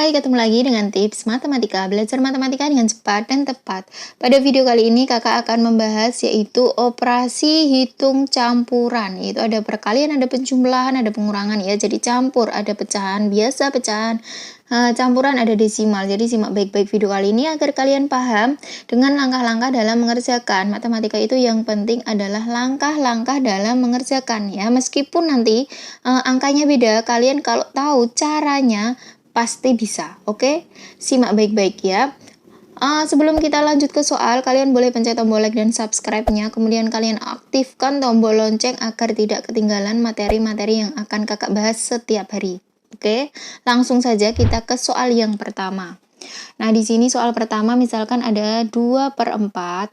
Hai, ketemu lagi dengan tips matematika, belajar matematika dengan cepat dan tepat. Pada video kali ini kakak akan membahas yaitu operasi hitung campuran. Yaitu ada perkalian, ada penjumlahan, ada pengurangan ya. Jadi campur, ada pecahan biasa, pecahan campuran, ada desimal. Jadi simak baik-baik video kali ini agar kalian paham dengan langkah-langkah dalam mengerjakan. Matematika itu yang penting adalah langkah-langkah dalam mengerjakan ya. Meskipun nanti angkanya beda, kalian kalau tahu caranya pasti bisa. Oke, simak baik-baik ya. Sebelum kita lanjut ke soal, kalian boleh pencet tombol like dan subscribe-nya. Kemudian kalian aktifkan tombol lonceng agar tidak ketinggalan materi-materi yang akan kakak bahas setiap hari. Oke, langsung saja kita ke soal yang pertama. Nah, di sini soal pertama misalkan ada 2/4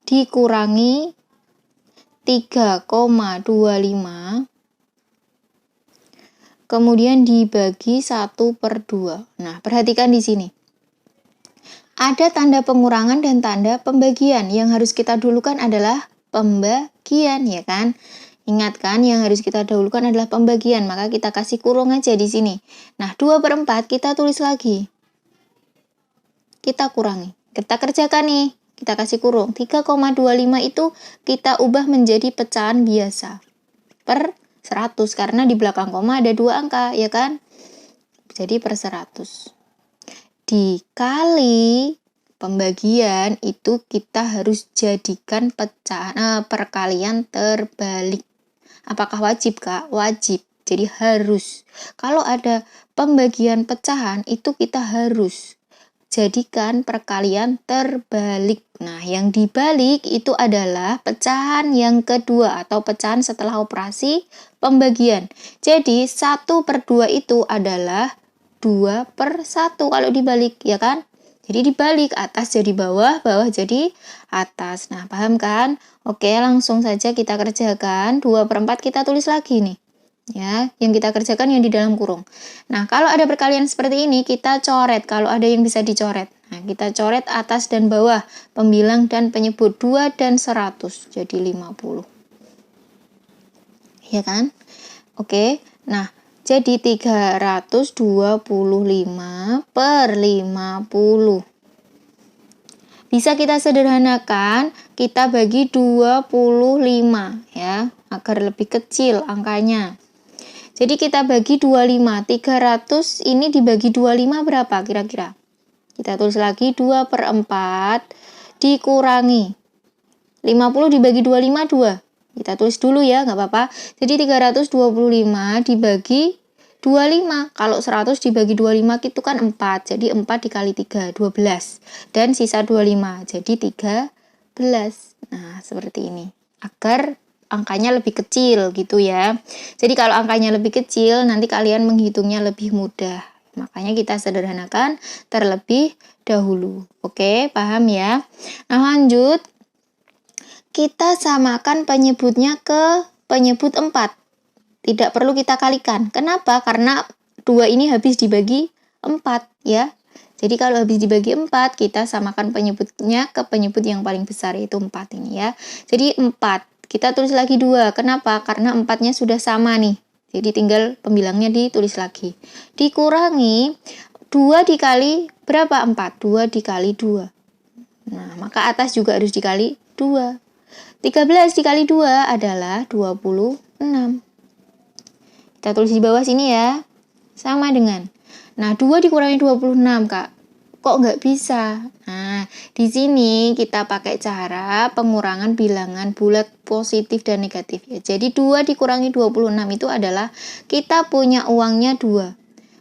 dikurangi 3,25 kemudian dibagi 1/2. Nah, perhatikan di sini. Ada tanda pengurangan dan tanda pembagian. Yang harus kita dulukan adalah pembagian, ya kan? Ingat kan, yang harus kita dahulukan adalah pembagian. Maka kita kasih kurung aja di sini. Nah, 2/4 kita tulis lagi. Kita kurangi. Kita kerjakan nih. Kita kasih kurung. 3,25 itu kita ubah menjadi pecahan biasa. Per 100 karena di belakang koma ada 2 angka, ya kan? Jadi per 100. Dikali pembagian itu kita harus jadikan pecahan perkalian terbalik. Apakah wajib, Kak? Wajib. Jadi harus. Kalau ada pembagian pecahan itu kita harus jadikan perkalian terbalik. Nah, yang dibalik itu adalah pecahan yang kedua atau pecahan setelah operasi pembagian. Jadi, 1/2 itu adalah 2/1 kalau dibalik, ya kan? Jadi dibalik, atas jadi bawah, bawah jadi atas. Nah, paham kan? Oke, langsung saja kita kerjakan. 2/4 kita tulis lagi nih. Ya, yang kita kerjakan yang di dalam kurung. Nah, kalau ada perkalian seperti ini, kita coret. Kalau ada yang bisa dicoret. Nah, kita coret atas dan bawah, pembilang dan penyebut 2 dan 100, jadi 50. Ya kan? Oke, nah, jadi 325 per 50. Bisa kita sederhanakan, kita bagi 25 ya, agar lebih kecil angkanya. Jadi kita bagi 25, 300 ini dibagi 25 berapa kira-kira? Kita tulis lagi 2/4 dikurangi 50 dibagi 25, 2. Kita tulis dulu ya, nggak apa-apa. Jadi 325 dibagi 25. Kalau 100 dibagi 25 itu kan 4. Jadi 4 dikali 3, 12. Dan sisa 25, jadi 13. Nah, seperti ini. Agar angkanya lebih kecil gitu ya. Jadi kalau angkanya lebih kecil, nanti kalian menghitungnya lebih mudah. Makanya kita sederhanakan terlebih dahulu. Oke, paham ya? Nah, lanjut. Kita samakan penyebutnya ke penyebut 4. Tidak perlu kita kalikan. Kenapa? Karena 2 ini habis dibagi 4 ya. Jadi kalau habis dibagi 4, kita samakan penyebutnya ke penyebut yang paling besar, yaitu 4 ini ya. Jadi 4. Kita tulis lagi 2. Kenapa? Karena 4-nya sudah sama nih. Jadi tinggal pembilangnya ditulis lagi. Dikurangi 2 dikali berapa? 4. 2 dikali 2. Nah, maka atas juga harus dikali 2. 13 dikali 2 adalah 26. Kita tulis di bawah sini ya. Sama dengan. Nah, 2 dikurangi 26, Kak. Kok nggak bisa? Nah, di sini kita pakai cara pengurangan bilangan bulat positif dan negatif ya. Jadi 2 dikurangi 26 itu adalah kita punya uangnya 2.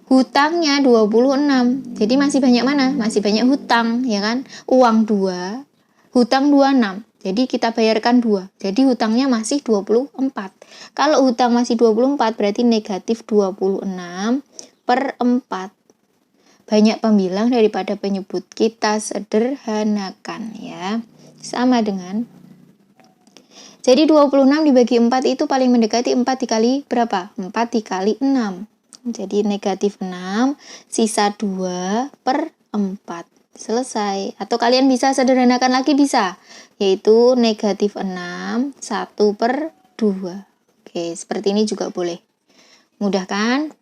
Hutangnya 26. Jadi masih banyak mana? Masih banyak hutang, ya kan? Uang 2, hutang 26. Jadi kita bayarkan 2. Jadi hutangnya masih 24. Kalau hutang masih 24 berarti negatif 26/4. Banyak pembilang daripada penyebut. Kita sederhanakan ya. Sama dengan. Jadi 26 dibagi 4 itu paling mendekati 4 dikali berapa? 4 dikali 6. Jadi negatif 6, sisa 2/4. Selesai. Atau kalian bisa sederhanakan lagi bisa. Yaitu negatif 6, 1/2. Oke, seperti ini juga boleh. Mudah kan?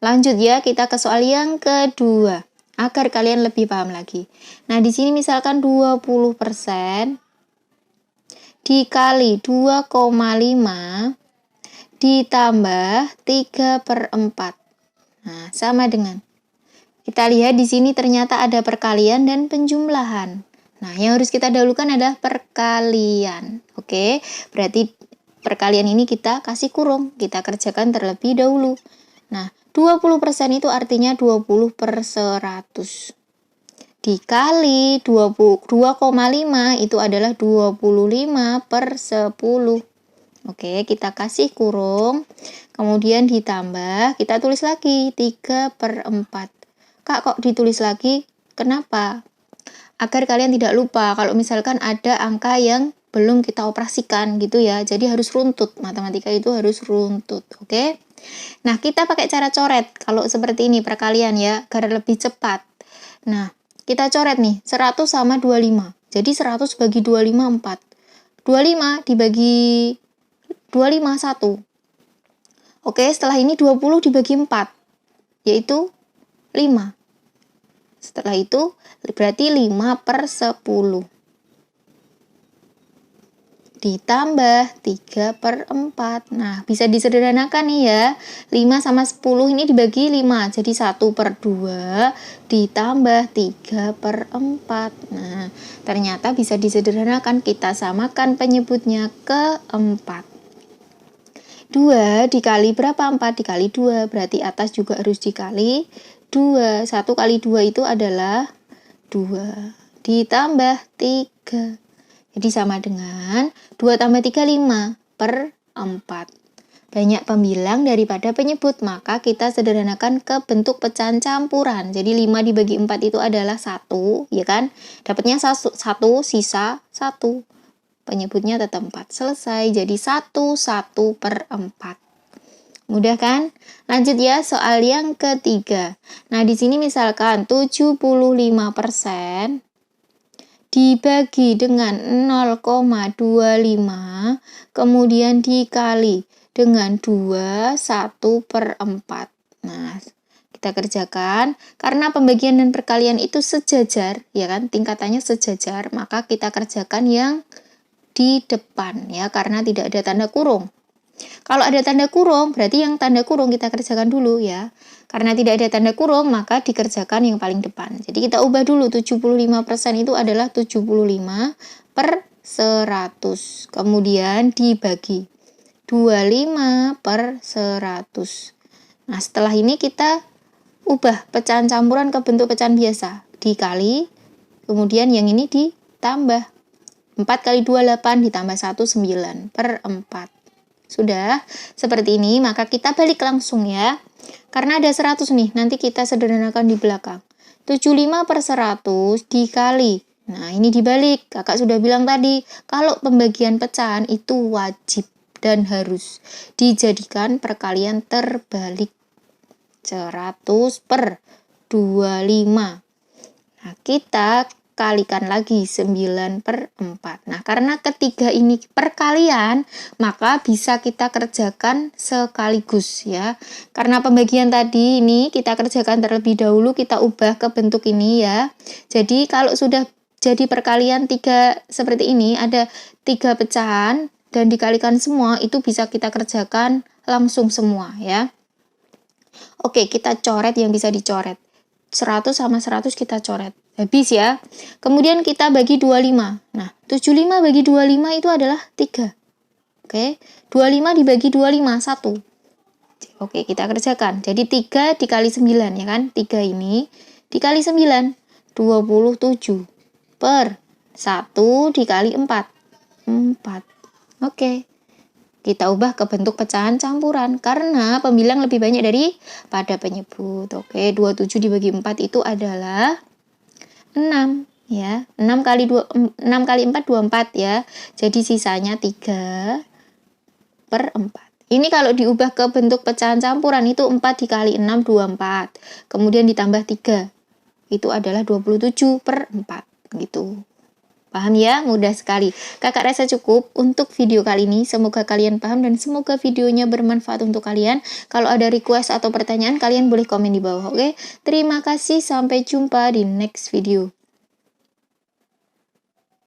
Lanjut ya, kita ke soal yang kedua, agar kalian lebih paham lagi. Nah, di sini misalkan 20% dikali 2,5 ditambah 3/4. Nah, sama dengan. Kita lihat di sini ternyata ada perkalian dan penjumlahan. Nah, yang harus kita dahulukan adalah perkalian. Oke, berarti perkalian ini kita kasih kurung. Kita kerjakan terlebih dahulu. Nah, 20% itu artinya 20/100. Dikali 2,5 itu adalah 25/10. Oke, kita kasih kurung. Kemudian ditambah, kita tulis lagi 3/4. Kak, kok ditulis lagi? Kenapa? Agar kalian tidak lupa kalau misalkan ada angka yang belum kita operasikan gitu ya. Jadi harus runtut. Matematika itu harus runtut. Oke? Nah, kita pakai cara coret. Kalau seperti ini perkalian ya, agar lebih cepat. Nah, kita coret nih, 100 sama 25. Jadi 100 bagi 25, 4. 25 dibagi 25, 1. Oke, setelah ini 20 dibagi 4, yaitu 5. Setelah itu, berarti 5/10. Ditambah 3/4. Nah, bisa disederhanakan nih ya. 5 sama 10 ini dibagi 5. Jadi 1/2 ditambah 3/4. Nah, ternyata bisa disederhanakan. Kita samakan penyebutnya ke 4. 2 dikali berapa? 4 dikali 2. Berarti atas juga harus dikali 2. 1 kali 2 itu adalah 2. Ditambah 3. Jadi sama dengan 2 tambah 3, 5/4. Banyak pembilang daripada penyebut, maka kita sederhanakan ke bentuk pecahan campuran. Jadi 5 dibagi 4 itu adalah 1, ya kan? Dapatnya 1, sisa 1. Penyebutnya tetap 4. Selesai, jadi 1/4. Mudah kan? Lanjut ya, soal yang ketiga. Nah, di sini misalkan 75% dibagi dengan 0,25, kemudian dikali dengan 2, 1/4. Nah, kita kerjakan. Karena pembagian dan perkalian itu sejajar, ya kan? Tingkatannya sejajar, maka kita kerjakan yang di depan, ya, karena tidak ada tanda kurung. Kalau ada tanda kurung, berarti yang tanda kurung kita kerjakan dulu ya. Karena tidak ada tanda kurung, maka dikerjakan yang paling depan. Jadi kita ubah dulu, 75% itu adalah 75/100. Kemudian dibagi 25/100. Nah, setelah ini kita ubah pecahan campuran ke bentuk pecahan biasa. Dikali, kemudian yang ini ditambah. 4 kali 2, 8, ditambah 1, 9/4. Sudah seperti ini, maka kita balik langsung ya. Karena ada 100 nih, nanti kita sederhanakan di belakang. 75/100 dikali. Nah, ini dibalik. Kakak sudah bilang tadi, kalau pembagian pecahan itu wajib dan harus dijadikan perkalian terbalik. 100/25. Nah, kita kalikan lagi 9/4. Nah, karena ketiga ini perkalian, maka bisa kita kerjakan sekaligus ya. Karena pembagian tadi ini kita kerjakan terlebih dahulu, kita ubah ke bentuk ini ya. Jadi kalau sudah jadi perkalian 3 seperti ini, ada 3 pecahan dan dikalikan semua, itu bisa kita kerjakan langsung semua ya. Oke, kita coret yang bisa dicoret. 100 sama 100 kita coret. Habis ya. Kemudian kita bagi 25. Nah, 75 bagi 25 itu adalah 3. Oke. 25 dibagi 25, 1. Oke, kita kerjakan. Jadi 3 dikali 9 ya kan? 3 ini dikali 9, 27. Per 1 dikali 4, 4. Oke. Kita ubah ke bentuk pecahan campuran karena pembilang lebih banyak daripada penyebut. Oke, 27 dibagi 4 itu adalah 6 ya. 6 kali 4 24 ya. Jadi sisanya 3/4. Ini kalau diubah ke bentuk pecahan campuran itu 4 dikali 6 24. Kemudian ditambah 3. Itu adalah 27/4 gitu. Paham ya? Mudah sekali. Kakak rasa cukup untuk video kali ini. Semoga kalian paham dan semoga videonya bermanfaat untuk kalian. Kalau ada request atau pertanyaan, kalian boleh komen di bawah, oke? Terima kasih, sampai jumpa di next video.